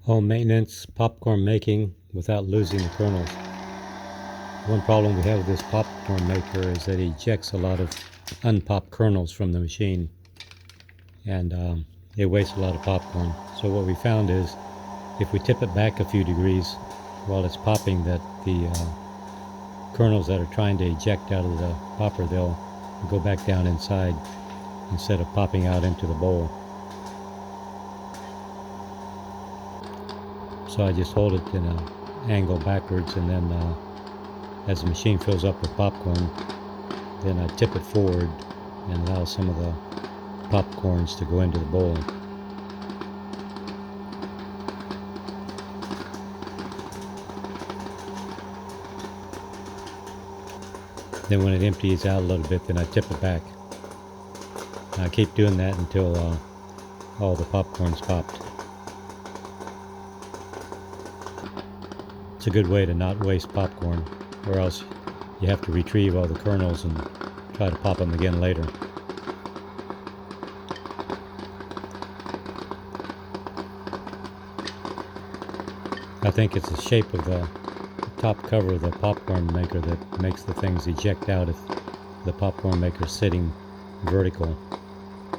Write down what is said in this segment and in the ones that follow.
Home maintenance, popcorn making without losing the kernels. One problem we have with this popcorn maker is that it ejects a lot of unpopped kernels from the machine, and it wastes a lot of popcorn. So what we found is if we tip it back a few degrees while it's popping, that the kernels that are trying to eject out of the popper, they'll go back down inside instead of popping out into the bowl. So I just hold it in an angle backwards, and then as the machine fills up with popcorn, then I tip it forward and allow some of the popcorns to go into the bowl. Then when it empties out a little bit, then I tip it back. And I keep doing that until all the popcorn's popped. It's a good way to not waste popcorn, or else you have to retrieve all the kernels and try to pop them again later. I think it's the shape of the top cover of the popcorn maker that makes the things eject out if the popcorn maker is sitting vertical.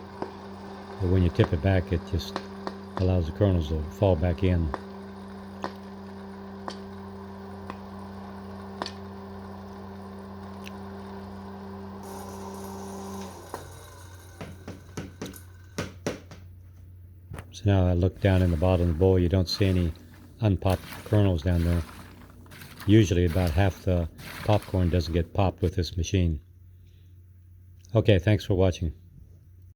But when you tip it back, it just allows the kernels to fall back in. So now I look down in the bottom of the bowl, you don't see any unpopped kernels down there. Usually about half the popcorn doesn't get popped with this machine. Okay, thanks for watching.